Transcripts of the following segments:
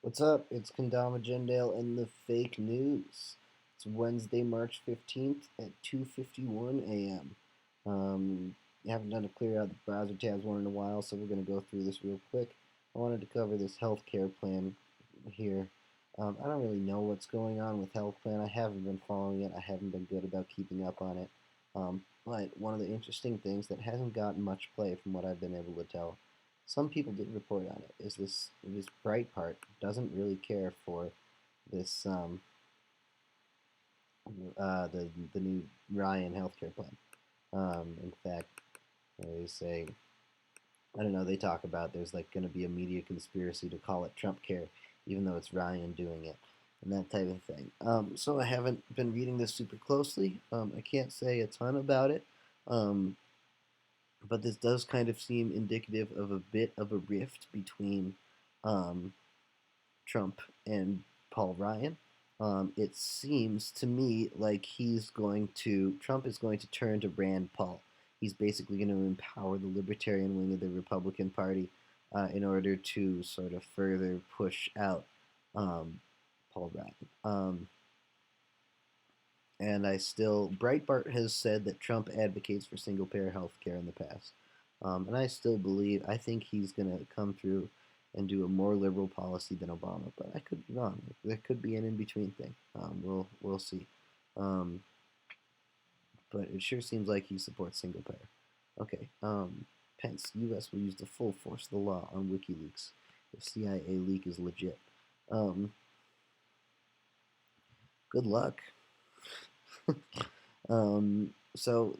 What's up? It's Kendama Jendale and the fake news. It's Wednesday, March 15th at 2:51 a.m. I haven't done a clear out the browser tabs one in a while, so we're going to go through this real quick. I wanted to cover this healthcare plan here. I don't really know what's going on with health plan. I haven't been following it. I haven't been good about keeping up on it. But one of the interesting things that hasn't gotten much play from what I've been able to tell, some people did report on it, is this Breitbart doesn't really care for this the new Ryan healthcare plan. In fact, they say, I don't know, they talk about there's like going to be a media conspiracy to call it Trump care, even though it's Ryan doing it, and that type of thing. So I haven't been reading this super closely. I can't say a ton about it. Um, but this does kind of seem indicative of a bit of a rift between um, Trump and Paul Ryan. It seems to me like Trump is going to turn to Rand Paul. He's basically going to empower the libertarian wing of the Republican Party in order to sort of further push out um, Paul Ryan. And Breitbart has said that Trump advocates for single payer health care in the past. And I still I think he's going to come through and do a more liberal policy than Obama, but I could be wrong. There could be an in between thing. We'll see. Um, but it sure seems like he supports single payer. Okay. Pence, U.S. will use the full force of the law on WikiLeaks if CIA leak is legit. Um, Good luck. So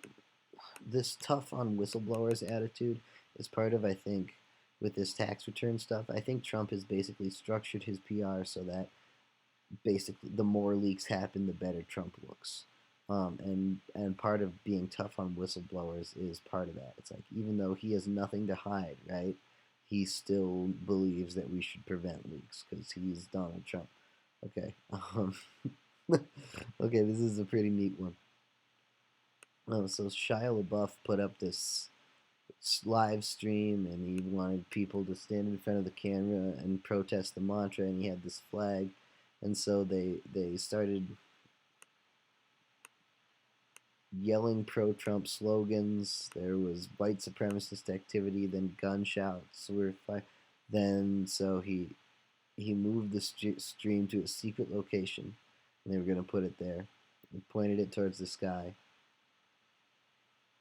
this tough on whistleblowers attitude is part of, I think, with this tax return stuff. I think Trump has basically structured his PR so that basically the more leaks happen, the better Trump looks. And part of being tough on whistleblowers is part of that. It's like even though he has nothing to hide, right? He still believes that we should prevent leaks because he's Donald Trump. Okay. Okay, this is a pretty neat one. So Shia LaBeouf put up this live stream, and he wanted people to stand in front of the camera and protest the mantra, and he had this flag, and so they started yelling pro-Trump slogans. There was white supremacist activity, then gunshots were fired. Then so he moved the stream to a secret location, and they were going to put it there. He pointed it towards the sky.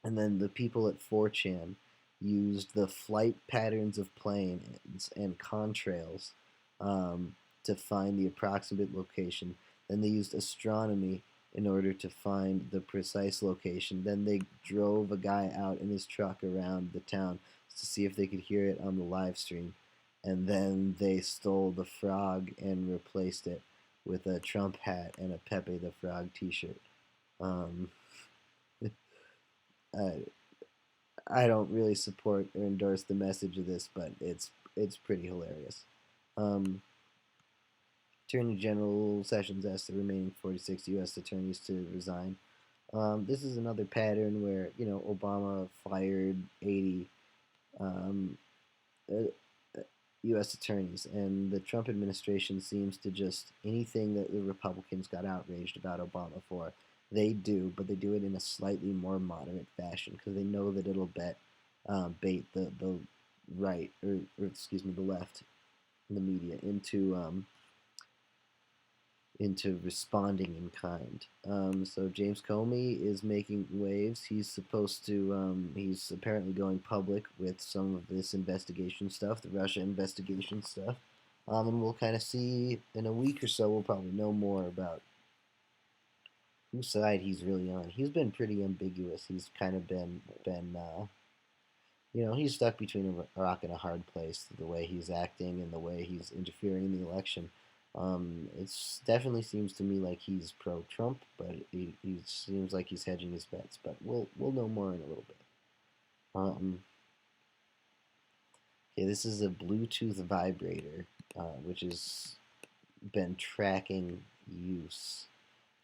And then the people at 4chan used the flight patterns of planes and contrails to find the approximate location. Then they used astronomy in order to find the precise location. Then they drove a guy out in his truck around the town to see if they could hear it on the live stream. And then they stole the frog and replaced it with a Trump hat and a Pepe the Frog t-shirt. Um, uh, I don't really support or endorse the message of this, but it's pretty hilarious. Um, Attorney General Sessions asked the remaining 46 U.S. attorneys to resign. This is another pattern where Obama fired 80 um, U.S. attorneys, and the Trump administration seems to just anything that the Republicans got outraged about Obama for, they do, but they do it in a slightly more moderate fashion because they know that it'll bait the right or excuse me the left, the media into responding in kind. So James Comey is making waves. He's apparently going public with some of this investigation stuff, the Russia investigation stuff. And we'll kind of see in a week or so, we'll probably know more about whose side he's really on. He's been pretty ambiguous. He's kind of been he's stuck between a rock and a hard place, the way he's acting and the way he's interfering in the election. It definitely seems to me like he's pro-Trump, but he seems like he's hedging his bets. But we'll know more in a little bit. Um, okay, this is a Bluetooth vibrator, which has been tracking use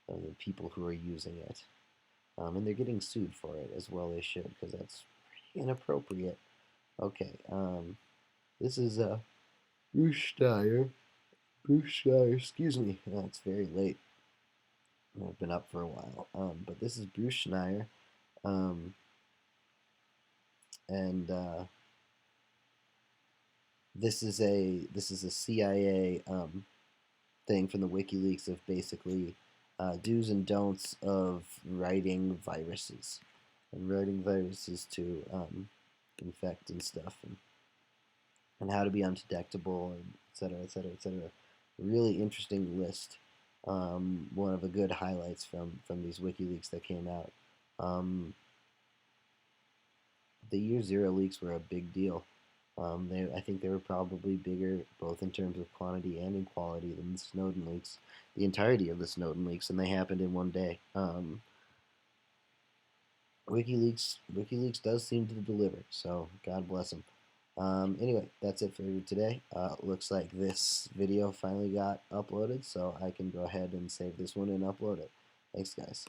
of the people who are using it, and they're getting sued for it as well. They should, because that's pretty inappropriate. Okay, this is a Rooshire Bruce Schneier, excuse me. It's very late. I've been up for a while. But this is Bruce Schneier, um, and this is a CIA thing from the WikiLeaks of basically do's and don'ts of writing viruses and writing viruses to infect and stuff, and how to be undetectable, and et cetera, et cetera, et cetera. Really interesting list. One of the good highlights from these WikiLeaks that came out. Um, the year zero leaks were a big deal. I think they were probably bigger, both in terms of quantity and in quality, than the Snowden leaks, the entirety of the Snowden leaks, and they happened in one day. WikiLeaks does seem to deliver, so God bless them. Anyway, that's it for today. Looks like this video finally got uploaded, so I can go ahead and save this one and upload it. Thanks, guys.